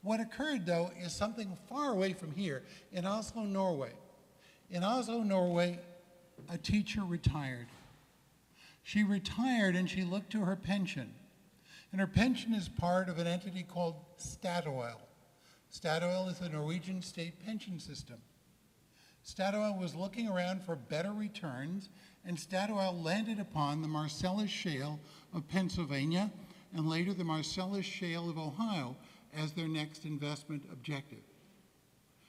What occurred, though, is something far away from here, in Oslo, Norway. In Oslo, Norway, a teacher retired. She retired and she looked to her pension. And her pension is part of an entity called Statoil. Statoil is the Norwegian state pension system. Statoil was looking around for better returns, and Statoil landed upon the Marcellus Shale of Pennsylvania and later the Marcellus Shale of Ohio as their next investment objective.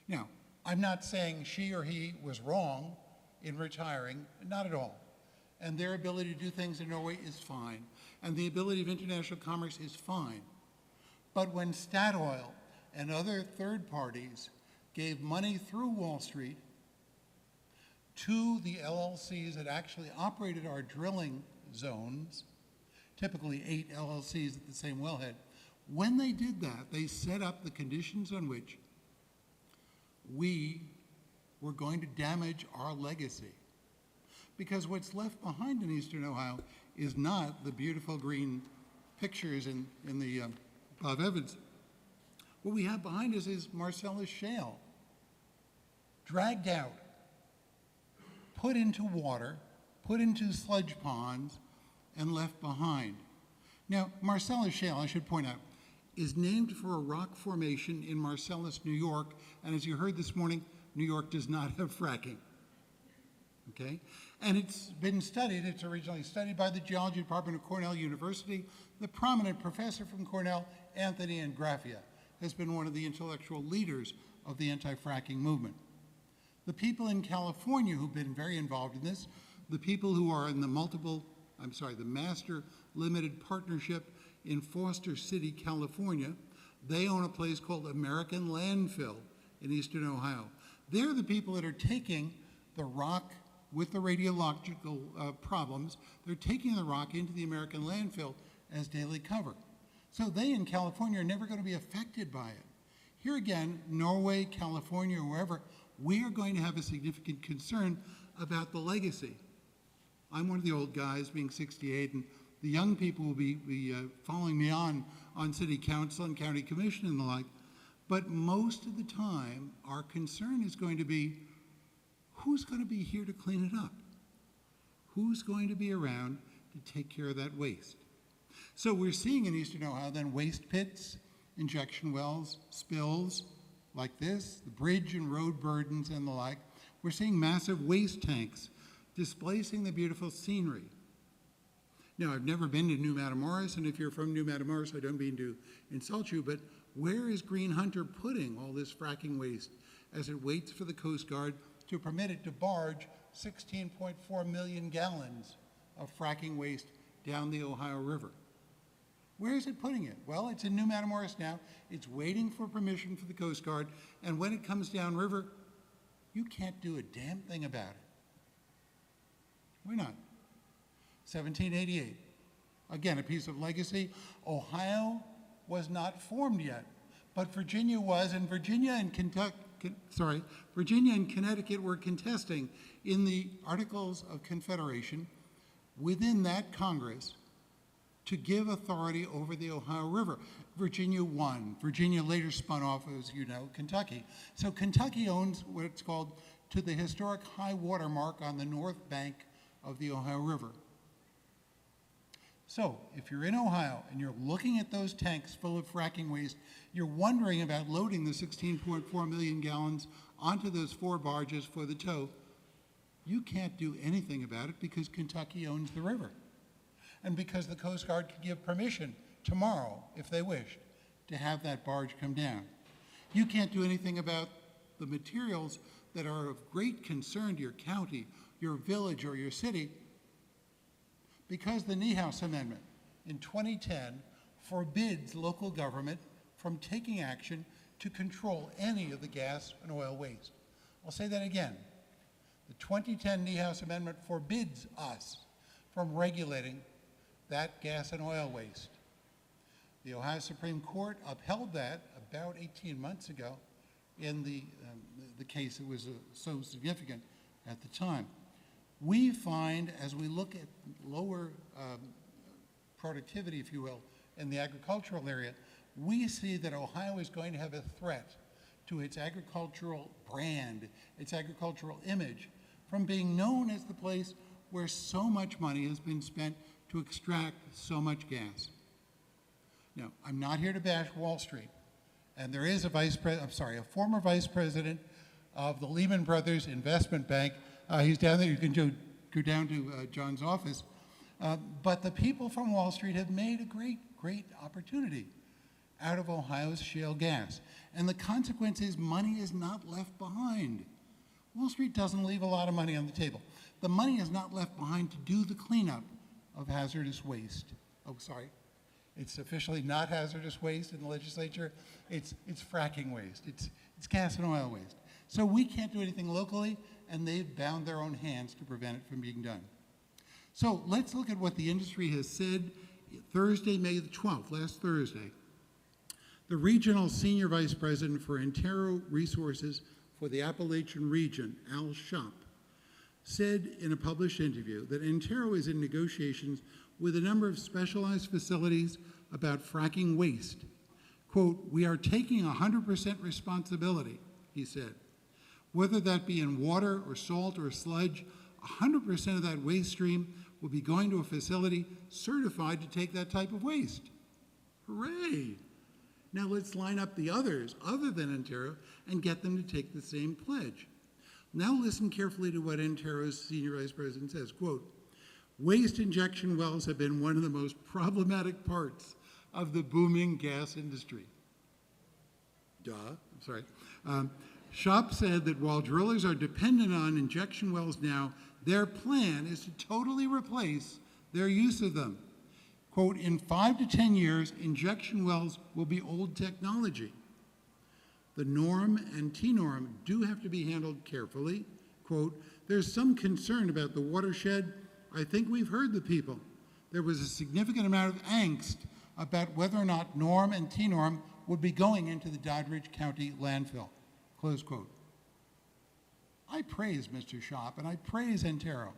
Now, I'm not saying she or he was wrong in retiring, not at all. And their ability to do things in Norway is fine. And the ability of international commerce is fine. But when Statoil and other third parties gave money through Wall Street to the LLCs that actually operated our drilling zones, typically 8 LLCs at the same wellhead, when they did that, they set up the conditions on which we were going to damage our legacy. Because what's left behind in Eastern Ohio is not the beautiful green pictures in the Bob Evans. What we have behind us is Marcellus Shale, dragged out, put into water, put into sludge ponds, and left behind. Now, Marcellus Shale, I should point out, is named for a rock formation in Marcellus, New York, and as you heard this morning, New York does not have fracking. Okay? And it's been studied, it's originally studied by the Geology Department of Cornell University. The prominent professor from Cornell, Anthony Angrafia, has been one of the intellectual leaders of the anti-fracking movement. The people in California who've been very involved in this, the people who are in the Master Limited Partnership in Foster City, California, they own a place called American Landfill in Eastern Ohio. They're the people that are taking the rock with the radiological problems. They're taking the rock into the American landfill as daily cover. So they in California are never going to be affected by it. Here again, Norway, California, wherever, we are going to have a significant concern about the legacy. I'm one of the old guys, being 68, and the young people will be following me on city council and county commission and the like. But most of the time, our concern is going to be, who's going to be here to clean it up? Who's going to be around to take care of that waste? So we're seeing in Eastern Ohio then waste pits, injection wells, spills like this, the bridge and road burdens and the like. We're seeing massive waste tanks displacing the beautiful scenery. Now, I've never been to New Matamoros, and if you're from New Matamoros, I don't mean to insult you, but where is Green Hunter putting all this fracking waste as it waits for the Coast Guard to permit it to barge 16.4 million gallons of fracking waste down the Ohio River? Where is it putting it? Well, it's in New Matamoros now. It's waiting for permission for the Coast Guard, and when it comes downriver, you can't do a damn thing about it. Why not? 1788. Again, a piece of legacy. Ohio was not formed yet, but Virginia was, and Virginia and Connecticut were contesting in the Articles of Confederation within that Congress to give authority over the Ohio River. Virginia won. Virginia later spun off, as you know, Kentucky. So Kentucky owns what's called to the historic high water mark on the north bank of the Ohio River. So if you're in Ohio and you're looking at those tanks full of fracking waste, you're wondering about loading the 16.4 million gallons onto those 4 barges for the tow, you can't do anything about it because Kentucky owns the river. And because the Coast Guard could give permission tomorrow, if they wished, to have that barge come down. You can't do anything about the materials that are of great concern to your county, your village, or your city, because the Niehaus Amendment in 2010 forbids local government from taking action to control any of the gas and oil waste. I'll say that again. The 2010 Niehaus Amendment forbids us from regulating that gas and oil waste. The Ohio Supreme Court upheld that about 18 months ago in the case that was so significant at the time. We find, as we look at lower productivity, if you will, in the agricultural area, we see that Ohio is going to have a threat to its agricultural brand, its agricultural image, from being known as the place where so much money has been spent to extract so much gas. Now, I'm not here to bash Wall Street, and there is a former vice president of the Lehman Brothers Investment Bank. He's down there. You can go down to John's office. But the people from Wall Street have made a great opportunity out of Ohio's shale gas. And the consequence is money is not left behind. Wall Street doesn't leave a lot of money on the table. The money is not left behind to do the cleanup of hazardous waste. Oh, sorry. It's officially not hazardous waste in the legislature. It's fracking waste. It's gas and oil waste. So we can't do anything locally, and they've bound their own hands to prevent it from being done. So let's look at what the industry has said Thursday, May the 12th, last Thursday. The regional senior vice president for Antero Resources for the Appalachian region, Al Shop, said in a published interview that Antero is in negotiations with a number of specialized facilities about fracking waste. Quote, "We are taking 100% responsibility," he said. "Whether that be in water or salt or sludge, 100% of that waste stream will be going to a facility certified to take that type of waste." Hooray! Now let's line up the others, other than Antero, and get them to take the same pledge. Now listen carefully to what Antero's senior vice president says, quote, "Waste injection wells have been one of the most problematic parts of the booming gas industry." Shop said that while drillers are dependent on injection wells now, their plan is to totally replace their use of them. Quote, "In 5 to 10 years, injection wells will be old technology. The norm and T-norm do have to be handled carefully." Quote, "There's some concern about the watershed. I think we've heard the people. There was a significant amount of angst about whether or not norm and T-norm would be going into the Doddridge County landfill." Close quote. I praise Mr. Shop and I praise Antero.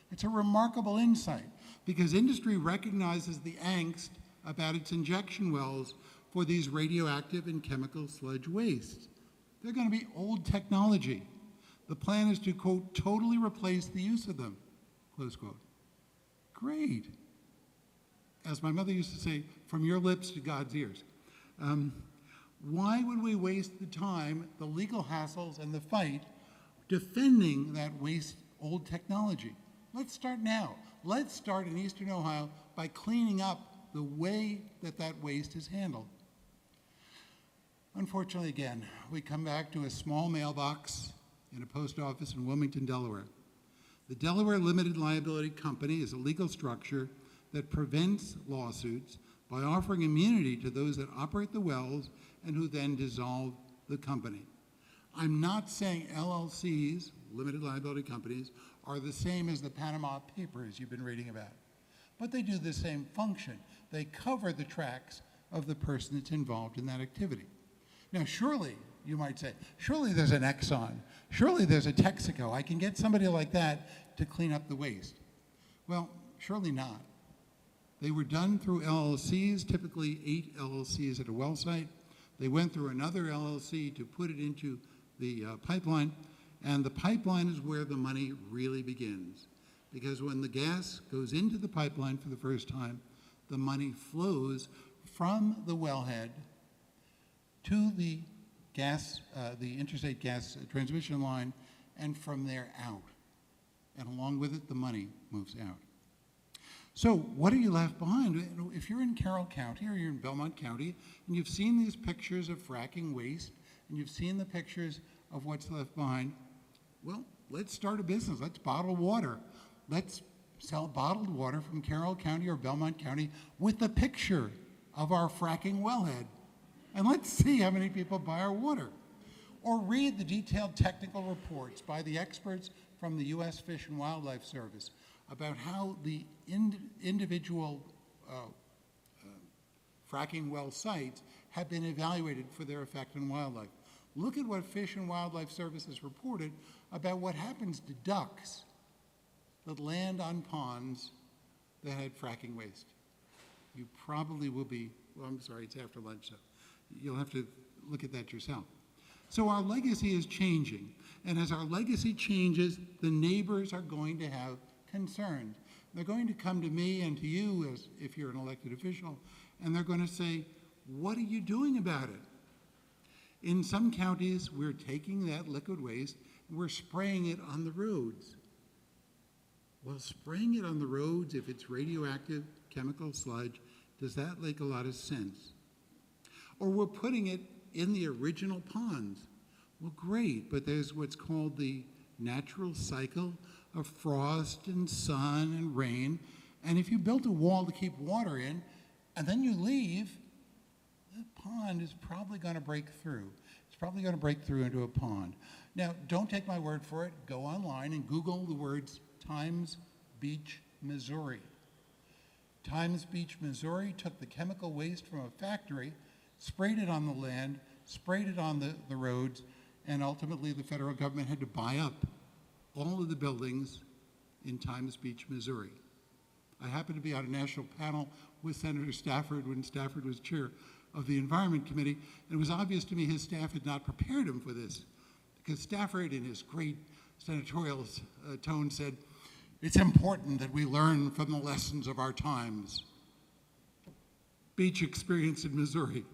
It's a remarkable insight because industry recognizes the angst about its injection wells for these radioactive and chemical sludge wastes. They're going to be old technology. The plan is to, quote, "totally replace the use of them," close quote. Great. As my mother used to say, from your lips to God's ears. Why would we waste the time, the legal hassles, and the fight defending that waste old technology? Let's start now. Let's start in Eastern Ohio by cleaning up the way that that waste is handled. Unfortunately, again, we come back to a small mailbox in a post office in Wilmington, Delaware. The Delaware Limited Liability Company is a legal structure that prevents lawsuits by offering immunity to those that operate the wells and who then dissolve the company. I'm not saying LLCs, limited liability companies, are the same as the Panama Papers you've been reading about, but they do the same function. They cover the tracks of the person that's involved in that activity. Now, surely, you might say, surely there's an Exxon, surely there's a Texaco. I can get somebody like that to clean up the waste. Well, surely not. They were done through LLCs, typically 8 LLCs at a well site. They went through another LLC to put it into the pipeline, and the pipeline is where the money really begins. Because when the gas goes into the pipeline for the first time, the money flows from the wellhead to the interstate gas transmission line, and from there out. And along with it, the money moves out. So what are you left behind? If you're in Carroll County or you're in Belmont County and you've seen these pictures of fracking waste and you've seen the pictures of what's left behind, well, let's start a business. Let's bottle water. Let's sell bottled water from Carroll County or Belmont County with the picture of our fracking wellhead. And let's see how many people buy our water. Or read the detailed technical reports by the experts from the U.S. Fish and Wildlife Service about how the individual fracking well sites have been evaluated for their effect on wildlife. Look at what Fish and Wildlife Service has reported about what happens to ducks that land on ponds that had fracking waste. You probably will be Well, I'm sorry, it's after lunch, so you'll have to look at that yourself. So our legacy is changing, and as our legacy changes, the neighbors are going to have concerns. They're going to come to me and to you, as if you're an elected official, and they're going to say, what are you doing about it? In some counties, we're taking that liquid waste and we're spraying it on the roads. Well, spraying it on the roads, if it's radioactive chemical sludge, does that make a lot of sense? Or we're putting it in the original ponds. Well, great, but there's what's called the natural cycle of frost and sun and rain. And if you built a wall to keep water in, and then you leave, the pond is probably going to break through. It's probably going to break through into a pond. Now, don't take my word for it. Go online and Google the words Times Beach, Missouri. Times Beach, Missouri took the chemical waste from a factory, sprayed it on the land, sprayed it on the roads, and ultimately the federal government had to buy up all of the buildings in Times Beach, Missouri. I happened to be on a national panel with Senator Stafford when Stafford was chair of the Environment Committee, and it was obvious to me his staff had not prepared him for this, because Stafford, in his great senatorial tone, said, it's important that we learn from the lessons of our times. Beach experience in Missouri.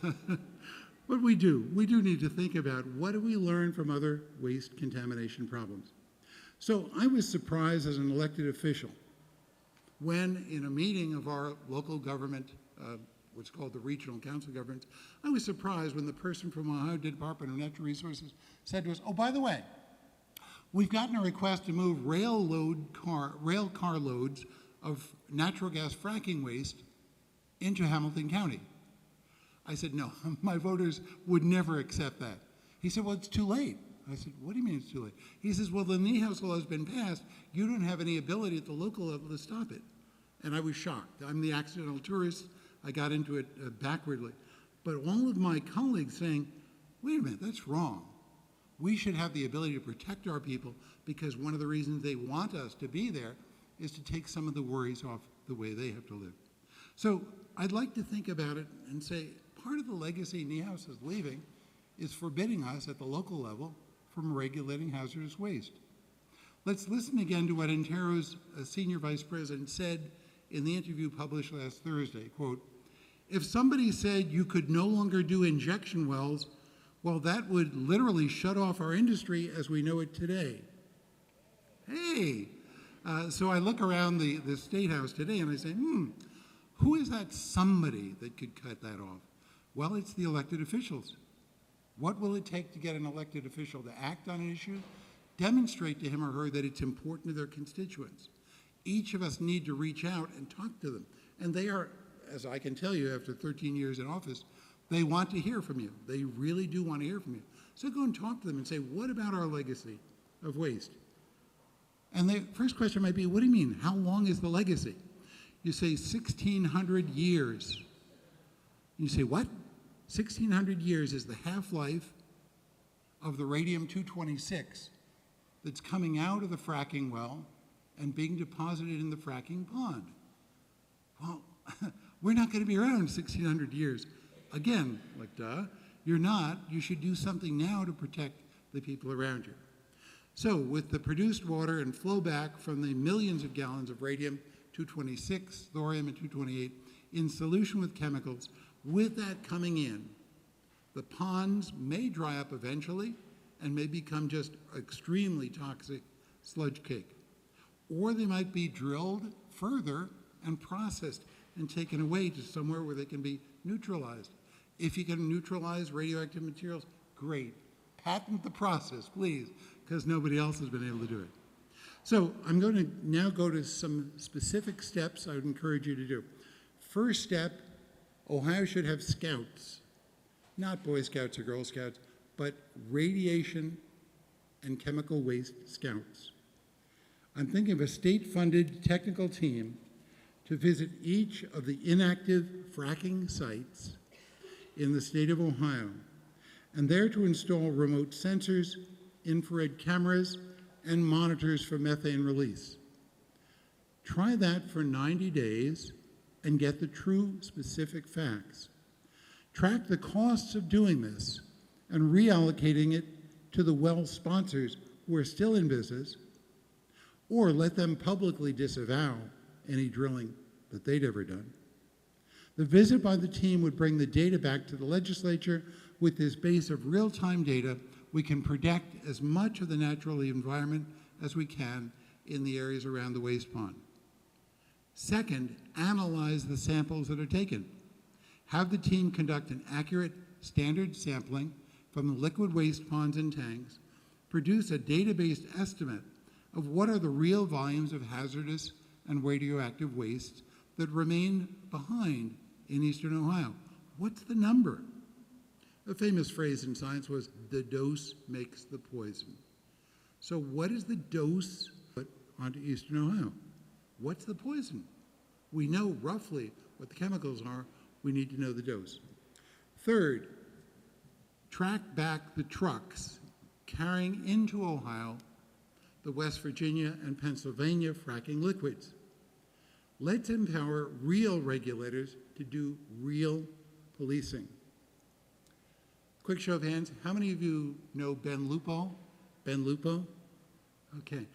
But we do need to think about what do we learn from other waste contamination problems. So I was surprised as an elected official when in a meeting of our local government, what's called the Regional Council of Governments, I was surprised when the person from Ohio Department of Natural Resources said to us, oh, by the way, we've gotten a request to move rail car loads of natural gas fracking waste into Hamilton County. I said, no, my voters would never accept that. He said, well, it's too late. I said, what do you mean it's too late? He says, well, the NEHOUS law has been passed. You don't have any ability at the local level to stop it. And I was shocked. I'm the accidental tourist. I got into it backwardly. But all of my colleagues saying, wait a minute, that's wrong. We should have the ability to protect our people because one of the reasons they want us to be there is to take some of the worries off the way they have to live. So I'd like to think about it and say part of the legacy NEHOUS is leaving is forbidding us at the local level from regulating hazardous waste. Let's listen again to what Antero's senior vice president said in the interview published last Thursday, quote, if somebody said you could no longer do injection wells, well, that would literally shut off our industry as we know it today. Hey, so I look around the State House today and I say, who is that somebody that could cut that off? Well, it's the elected officials. What will it take to get an elected official to act on an issue? Demonstrate to him or her that it's important to their constituents. Each of us need to reach out and talk to them. And they are, as I can tell you after 13 years in office, they want to hear from you. They really do want to hear from you. So go and talk to them and say, what about our legacy of waste? And the first question might be, what do you mean? How long is the legacy? You say 1,600 years. You say, what? 1,600 years is the half-life of the radium-226 that's coming out of the fracking well and being deposited in the fracking pond. Well, we're not going to be around 1,600 years. Again, like, duh, you're not. You should do something now to protect the people around you. So with the produced water and flow back from the millions of gallons of radium-226, thorium, and 228 in solution with chemicals, with that coming in, the ponds may dry up eventually and may become just extremely toxic sludge cake. Or they might be drilled further and processed and taken away to somewhere where they can be neutralized. If you can neutralize radioactive materials, great. Patent the process, please, because nobody else has been able to do it. So I'm going to now go to some specific steps I would encourage you to do. First step, Ohio should have scouts, not Boy Scouts or Girl Scouts, but radiation and chemical waste scouts. I'm thinking of a state-funded technical team to visit each of the inactive fracking sites in the state of Ohio, and there to install remote sensors, infrared cameras, and monitors for methane release. Try that for 90 days and get the true specific facts. Track the costs of doing this and reallocating it to the well sponsors who are still in business, or let them publicly disavow any drilling that they'd ever done. The visit by the team would bring the data back to the legislature. With this base of real-time data, we can protect as much of the natural environment as we can in the areas around the waste pond. Second, analyze the samples that are taken. Have the team conduct an accurate standard sampling from the liquid waste ponds and tanks, produce a data-based estimate of what are the real volumes of hazardous and radioactive wastes that remain behind in eastern Ohio. What's the number? A famous phrase in science was, the dose makes the poison. So what is the dose put onto eastern Ohio? What's the poison? We know roughly what the chemicals are. We need to know the dose. Third, track back the trucks carrying into Ohio the West Virginia and Pennsylvania fracking liquids. Let's empower real regulators to do real policing. Quick show of hands, how many of you know Ben Lupo? Ben Lupo? Okay.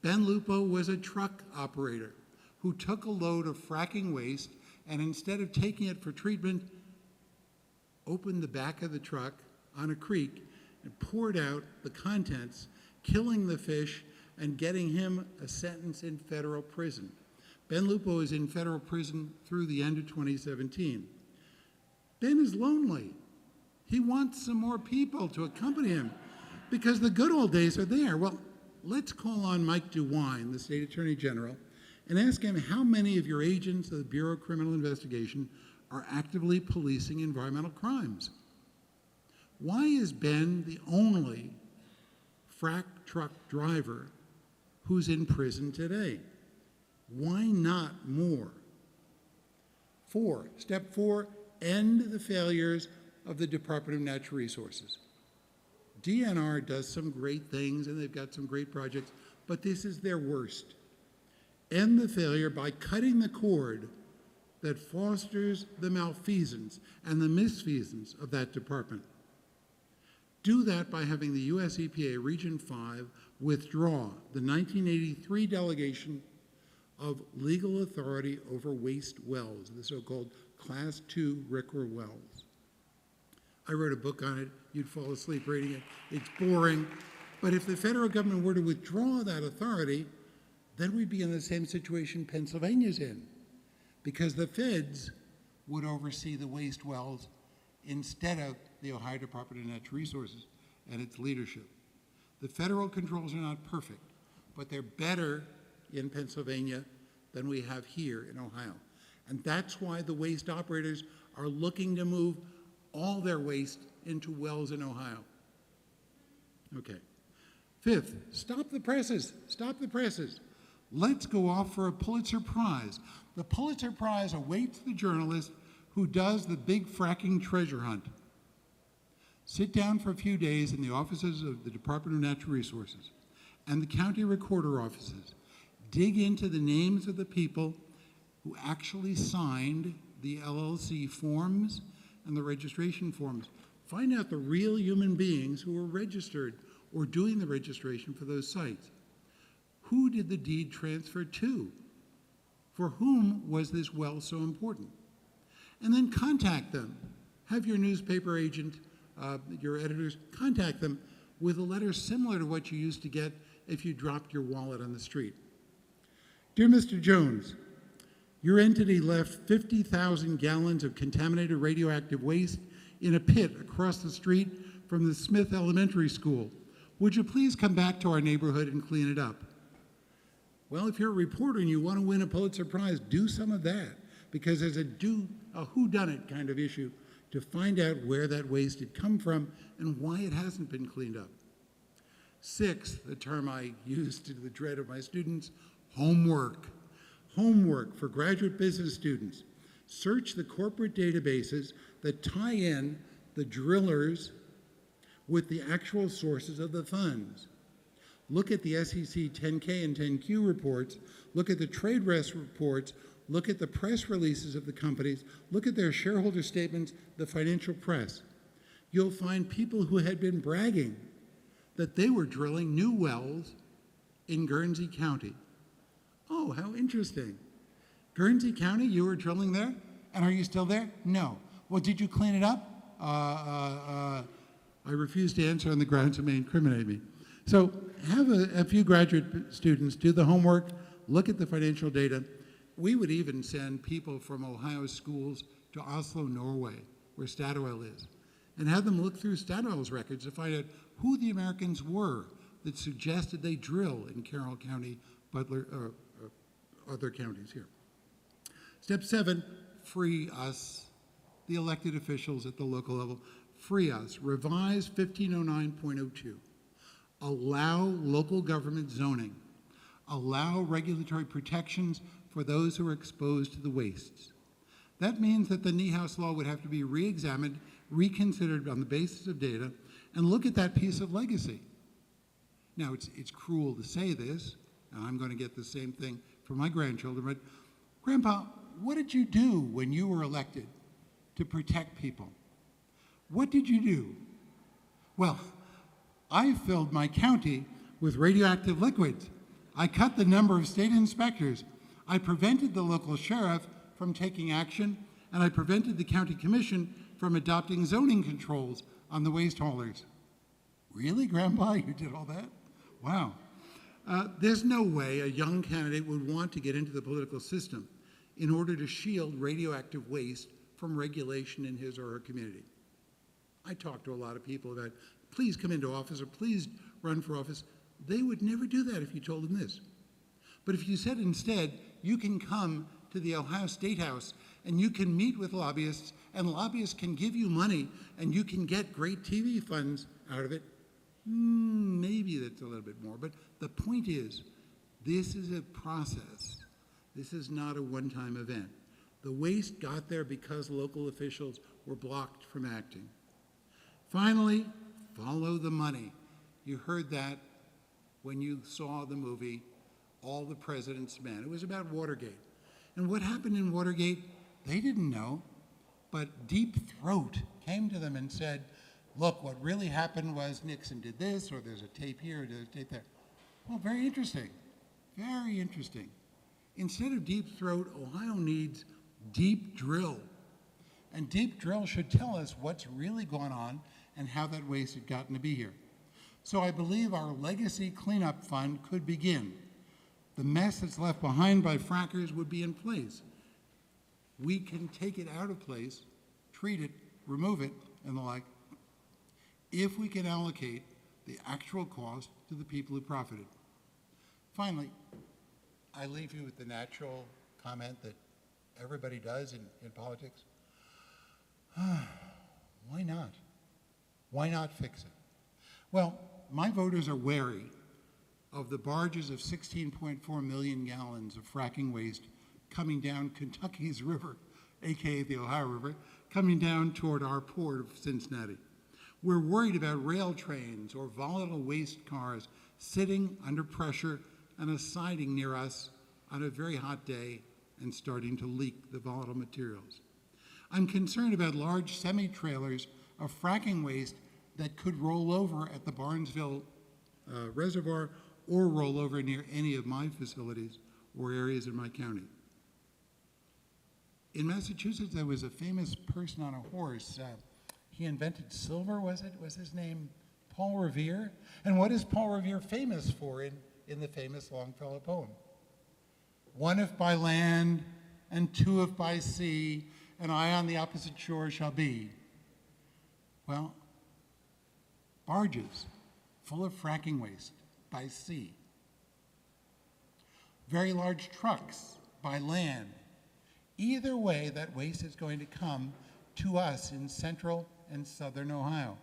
Ben Lupo was a truck operator who took a load of fracking waste and instead of taking it for treatment, opened the back of the truck on a creek and poured out the contents, killing the fish and getting him a sentence in federal prison. Ben Lupo is in federal prison through the end of 2017. Ben is lonely. He wants some more people to accompany him because the good old days are there. Well, let's call on Mike DeWine, the State Attorney General, and ask him how many of your agents of the Bureau of Criminal Investigation are actively policing environmental crimes. Why is Ben the only frack truck driver who's in prison today? Why not more? Step four, end the failures of the Department of Natural Resources. DNR does some great things and they've got some great projects, but this is their worst. End the failure by cutting the cord that fosters the malfeasance and the misfeasance of that department. Do that by having the US EPA Region 5 withdraw the 1983 delegation of legal authority over waste wells, the so-called Class 2 RCRA wells. I wrote a book on it. You'd fall asleep reading it. It's boring. But if the federal government were to withdraw that authority, then we'd be in the same situation Pennsylvania's in, because the feds would oversee the waste wells instead of the Ohio Department of Natural Resources and its leadership. The federal controls are not perfect, but they're better in Pennsylvania than we have here in Ohio. And that's why the waste operators are looking to move all their waste into wells in Ohio. Okay. Fifth, stop the presses. Stop the presses. Let's go off for a Pulitzer Prize. The Pulitzer Prize awaits the journalist who does the big fracking treasure hunt. Sit down for a few days in the offices of the Department of Natural Resources and the county recorder offices. Dig into the names of the people who actually signed the LLC forms and the registration forms. Find out the real human beings who were registered or doing the registration for those sites. Who did the deed transfer to? For whom was this well so important? And then contact them. Have your newspaper agent, your editors, contact them with a letter similar to what you used to get if you dropped your wallet on the street. Dear Mr. Jones, your entity left 50,000 gallons of contaminated radioactive waste in a pit across the street from the Smith Elementary School. Would you please come back to our neighborhood and clean it up? Well, if you're a reporter and you want to win a Pulitzer Prize, do some of that, because there's a whodunit kind of issue to find out where that waste had come from and why it hasn't been cleaned up. Sixth, the term I use to the dread of my students, homework. Homework for graduate business students. Search the corporate databases that tie in the drillers with the actual sources of the funds. Look at the SEC 10K and 10Q reports. Look at the trade rest reports. look at the press releases of the companies, look at their shareholder statements, the financial press. You'll find people who had been bragging that they were drilling new wells in Guernsey County. Oh, how interesting. Guernsey County, you were drilling there? And are you still there? No. Well, did you clean it up? I refuse to answer on the grounds it may incriminate me. So have a few graduate students do the homework, look at the financial data. We would even send people from Ohio schools to Oslo, Norway, where Statoil is, and have them look through Statoil's records to find out who the Americans were that suggested they drill in Carroll County, Butler, other counties here. Step 7, free us, the elected officials at the local level. Free us. Revise 1509.02. Allow local government zoning. Allow regulatory protections for those who are exposed to the wastes. That means that the Niehaus law would have to be re-examined, reconsidered on the basis of data, and look at that piece of legacy. Now, it's cruel to say this, and I'm going to get the same thing from my grandchildren, but Grandpa, what did you do when you were elected to protect people? What did you do? Well, I filled my county with radioactive liquids. I cut the number of state inspectors. I prevented the local sheriff from taking action, and I prevented the county commission from adopting zoning controls on the waste haulers. Really, Grandpa, you did all that? Wow. There's no way a young candidate would want to get into the political system in order to shield radioactive waste from regulation in his or her community. I talked to a lot of people about, please come into office or please run for office. They would never do that if you told them this. But if you said instead, you can come to the Ohio State House and you can meet with lobbyists and lobbyists can give you money and you can get great TV funds out of it, maybe that's a little bit more. But the point is, this is a process. This is not a one-time event. The waste got there because local officials were blocked from acting. Finally, follow the money. You heard that when you saw the movie, All the President's Men. It was about Watergate. And what happened in Watergate, they didn't know, but Deep Throat came to them and said, look, what really happened was Nixon did this, or there's a tape here, or there's a tape there. Well, very interesting, very interesting. Instead of Deep Throat, Ohio needs Deep Drill. And Deep Drill should tell us what's really going on and how that waste had gotten to be here. So I believe our legacy cleanup fund could begin. The mess that's left behind by frackers would be in place. We can take it out of place, treat it, remove it, and the like, if we can allocate the actual cost to the people who profited. Finally, I leave you with the natural comment that everybody does in politics. Why not? Why not fix it? Well, my voters are wary of the barges of 16.4 million gallons of fracking waste coming down Kentucky's river, aka the Ohio River, coming down toward our port of Cincinnati. We're worried about rail trains or volatile waste cars sitting under pressure and a siding near us on a very hot day and starting to leak the volatile materials. I'm concerned about large semi-trailers of fracking waste that could roll over at the Barnesville Reservoir or roll over near any of my facilities or areas in my county. In Massachusetts, there was a famous person on a horse. He invented silver, was it? Was his name Paul Revere? And what is Paul Revere famous for in the famous Longfellow poem? One if by land, and two if by sea, and I on the opposite shore shall be. Well, barges full of fracking waste by sea. Very large trucks by land. Either way, that waste is going to come to us in central and southern Ohio.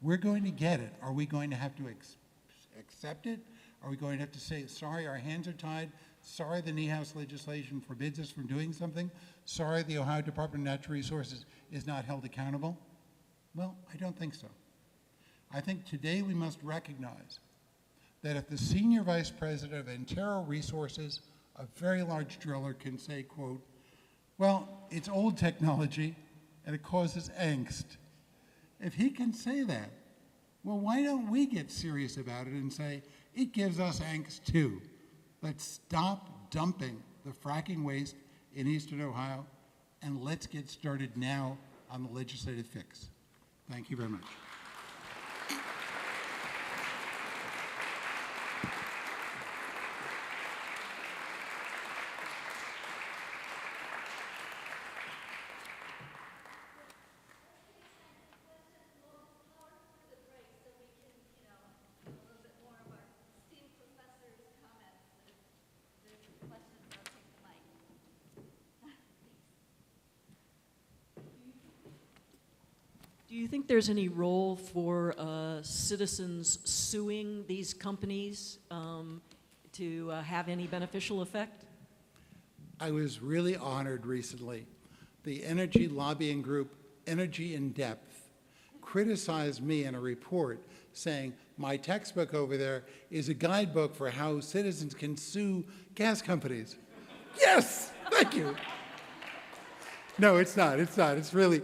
We're going to get it. Are we going to have to accept it? Are we going to have to say, sorry, our hands are tied? Sorry, the Niehaus legislation forbids us from doing something? Sorry, the Ohio Department of Natural Resources is not held accountable? Well, I don't think so. I think today we must recognize that if the Senior Vice President of Antero Resources a very large driller can say, quote, well, it's old technology and it causes angst. If he can say that, well, why don't we get serious about it and say, it gives us angst too. Let's stop dumping the fracking waste in Eastern Ohio, and let's get started now on the legislative fix. Thank you very much. Do you think there's any role for citizens suing these companies to have any beneficial effect? I was really honored recently. The energy lobbying group, Energy in Depth, criticized me in a report saying my textbook over there is a guidebook for how citizens can sue gas companies. Yes, thank you. No, it's not. It's not. It's really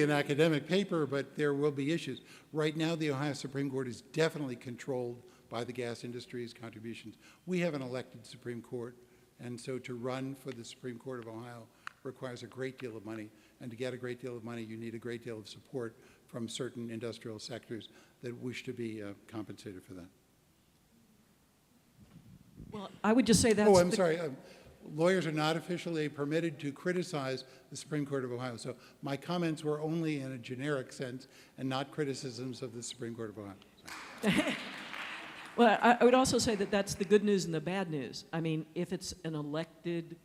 an academic paper, but there will be issues. Right now, the Ohio Supreme Court is definitely controlled by the gas industry's contributions. We have an elected Supreme Court, and so to run for the Supreme Court of Ohio requires a great deal of money. And to get a great deal of money, you need a great deal of support from certain industrial sectors that wish to be compensated for that. Well, I would just say that's... Oh, I'm sorry. Lawyers are not officially permitted to criticize the Supreme Court of Ohio. So my comments were only in a generic sense and not criticisms of the Supreme Court of Ohio. Well, I would also say that that's the good news and the bad news. I mean, if it's an elected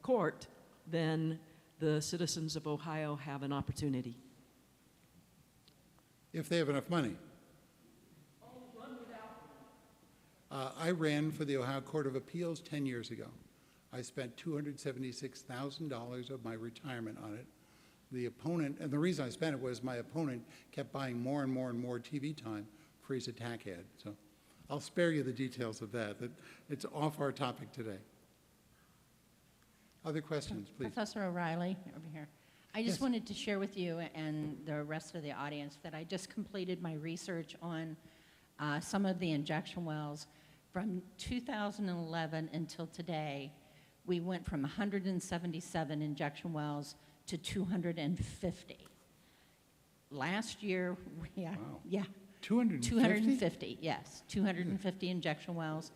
court, then the citizens of Ohio have an opportunity. If they have enough money. I ran for the Ohio Court of Appeals 10 years ago. I spent $276,000 of my retirement on it. The opponent, and the reason I spent it was my opponent kept buying more and more and more TV time for his attack ad. So I'll spare you the details of that. It's off our topic today. Other questions, please? Professor Oreilly, over here. I just wanted to share with you and the rest of the audience that I just completed my research on some of the injection wells. From 2011 until today, we went from 177 injection wells to 250. Last year, Wow. 250, yes, 250 injection wells.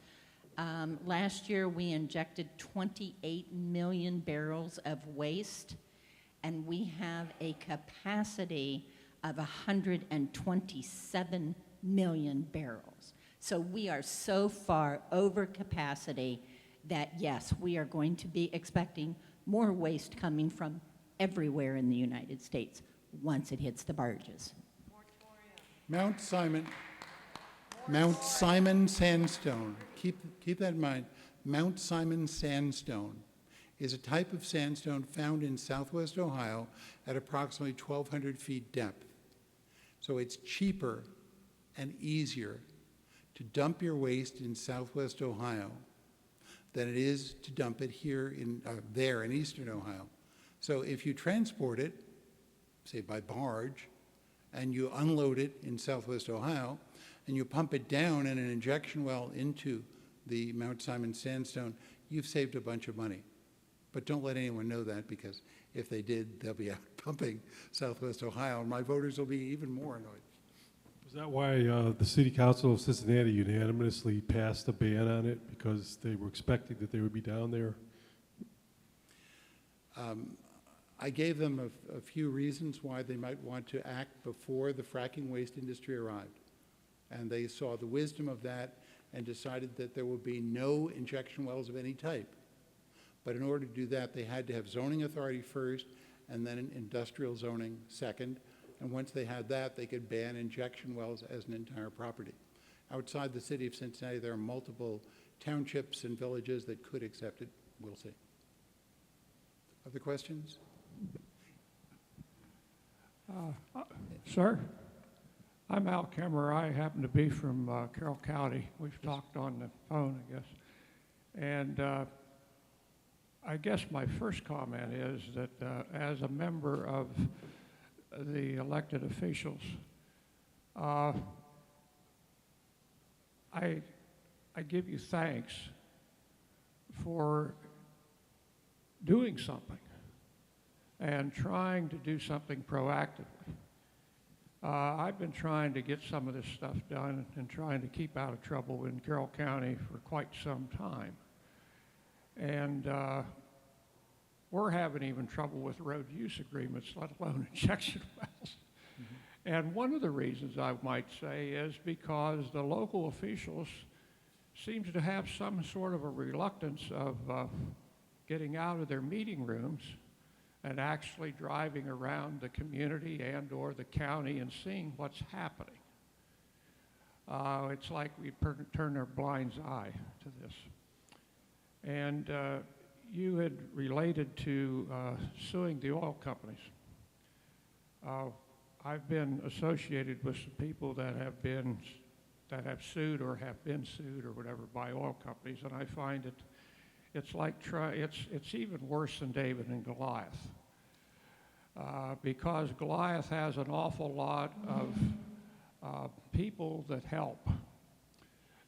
Last year, we injected 28 million barrels of waste, and we have a capacity of 127 million barrels. So we are so far over capacity that, yes, we are going to be expecting more waste coming from everywhere in the United States once it hits the barges. Mount Simon sandstone. Keep that in mind. Mount Simon sandstone is a type of sandstone found in southwest Ohio at approximately 1,200 feet depth. So it's cheaper and easier to dump your waste in southwest Ohio than it is to dump it here there in eastern Ohio. So if you transport it, say by barge, and you unload it in southwest Ohio, and you pump it down in an injection well into the Mount Simon sandstone, you've saved a bunch of money. But don't let anyone know that, because if they did, they'll be out pumping southwest Ohio, and my voters will be even more annoyed. Is that why the City Council of Cincinnati unanimously passed a ban on it, because they were expecting that they would be down there? I gave them a few reasons why they might want to act before the fracking waste industry arrived. And they saw the wisdom of that and decided that there would be no injection wells of any type. But in order to do that, they had to have zoning authority first and then an industrial zoning second. And once they had that, they could ban injection wells as an entire property. Outside the city of Cincinnati, there are multiple townships and villages that could accept it. We'll see. Other questions? Sir, I'm Al Kemmer. I happen to be from Carroll County. We've talked on the phone, I guess. And I guess my first comment is that as a member of the elected officials, I give you thanks for doing something and trying to do something proactively. I've been trying to get some of this stuff done and trying to keep out of trouble in Carroll County for quite some time. And we're having even trouble with road use agreements, let alone injection wells. Mm-hmm. And one of the reasons I might say is because the local officials seems to have some sort of a reluctance of getting out of their meeting rooms and actually driving around the community and or the county and seeing what's happening. It's like we turn our blind eye to this. And you had related to suing the oil companies. I've been associated with some people that have sued or have been sued or whatever by oil companies, and I find it's like it's even worse than David and Goliath, because Goliath has an awful lot of people that help,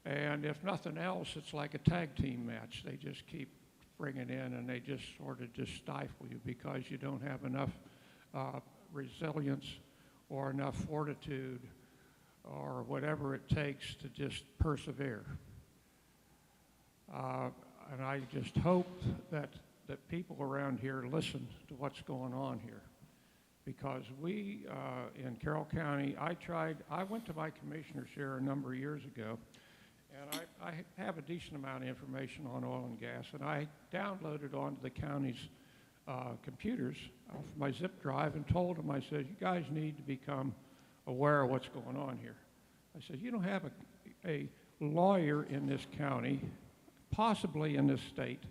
and if nothing else, it's like a tag team match. They just keep bringing in, and they just sort of just stifle you because you don't have enough resilience or enough fortitude or whatever it takes to just persevere. And I just hope that people around here listen to what's going on here. Because we, in Carroll County, I went to my commissioner's here a number of years ago, and I have a decent amount of information on oil and gas, and I downloaded onto the county's computers off my zip drive and told them, I said, you guys need to become aware of what's going on here. I said, you don't have a lawyer in this county, possibly in this state,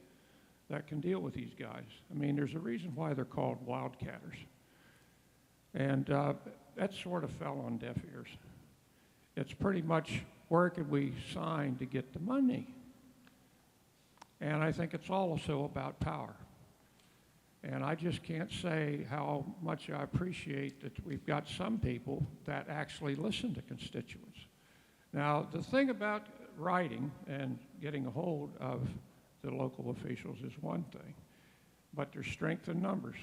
that can deal with these guys. I mean, there's a reason why they're called wildcatters. And that sort of fell on deaf ears. It's pretty much, where could we sign to get the money? And I think it's also about power. And I just can't say how much I appreciate that we've got some people that actually listen to constituents. Now, the thing about writing and getting a hold of the local officials is one thing, but there's strength in numbers.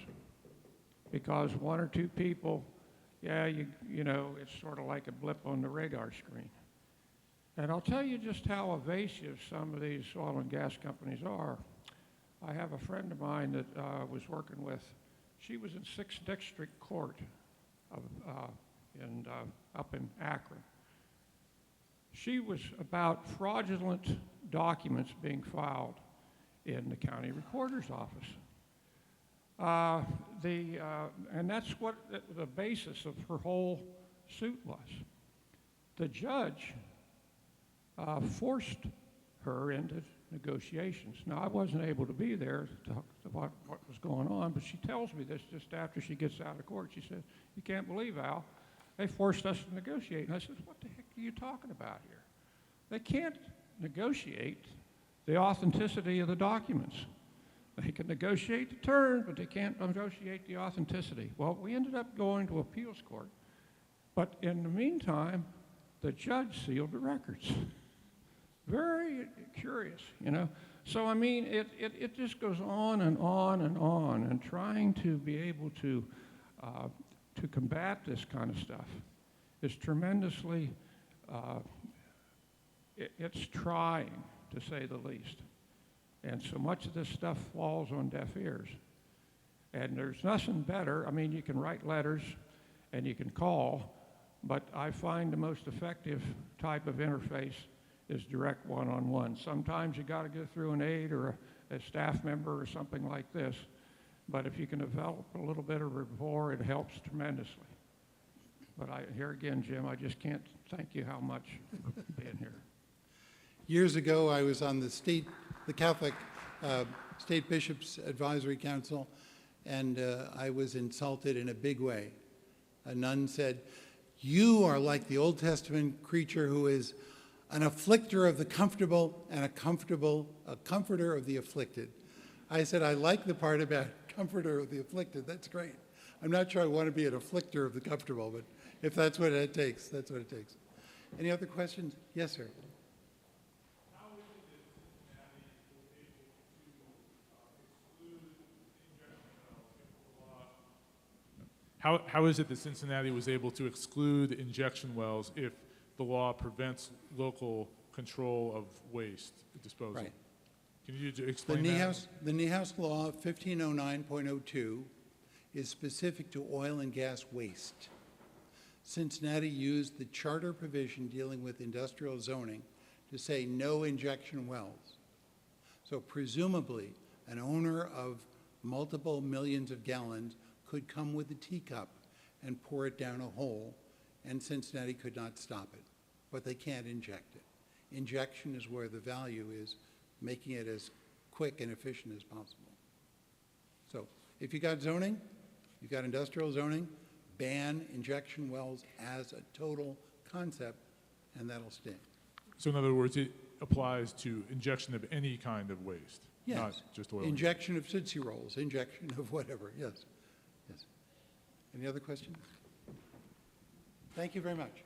Because one or two people, yeah, you know, it's sort of like a blip on the radar screen. And I'll tell you just how evasive some of these oil and gas companies are. I have a friend of mine that was working with, she was in 6th District Court up in Akron. She was about fraudulent documents being filed in the county recorder's office. And that's what the basis of her whole suit was. The judge forced her into negotiations. Now, I wasn't able to be there to talk about what was going on, but she tells me this just after she gets out of court. She said, you can't believe, Al, they forced us to negotiate. And I said, what the heck are you talking about here? They can't negotiate the authenticity of the documents. They can negotiate the terms, but they can't negotiate the authenticity. Well, we ended up going to appeals court, but in the meantime, the judge sealed the records. Very curious, you know. So, I mean, it just goes on and on and on, and trying to be able to combat this kind of stuff is tremendously, it's trying, to say the least. And so much of this stuff falls on deaf ears. And there's nothing better. I mean, you can write letters and you can call, but I find the most effective type of interface is direct one-on-one. Sometimes you got to go through an aide or a staff member or something like this, but if you can develop a little bit of rapport, it helps tremendously. But here again, Jim, I just can't thank you how much for being here. Years ago, I was on the Catholic State Bishops Advisory Council, and I was insulted in a big way. A nun said, "You are like the Old Testament creature who is an afflictor of the comfortable and a comforter of the afflicted. I said, I like the part about comforter of the afflicted. That's great. I'm not sure I want to be an afflictor of the comfortable, but if that's what it takes, that's what it takes. Any other questions? Yes, sir. How is it that Cincinnati was able to exclude injection wells if the law prevents local control of waste disposal? Right. Can you explain that? The Niehaus Law 1509.02 is specific to oil and gas waste. Cincinnati used the charter provision dealing with industrial zoning to say no injection wells. So presumably, an owner of multiple millions of gallons could come with a teacup and pour it down a hole, and Cincinnati could not stop it. But they can't inject it. Injection is where the value is, making it as quick and efficient as possible. So if you got zoning, you've got industrial zoning, ban injection wells as a total concept, and that'll stick. So in other words, it applies to injection of any kind of waste, Yes. not just oil. Injection of Tootsie Rolls, injection of whatever, yes. Yes. Any other questions? Thank you very much.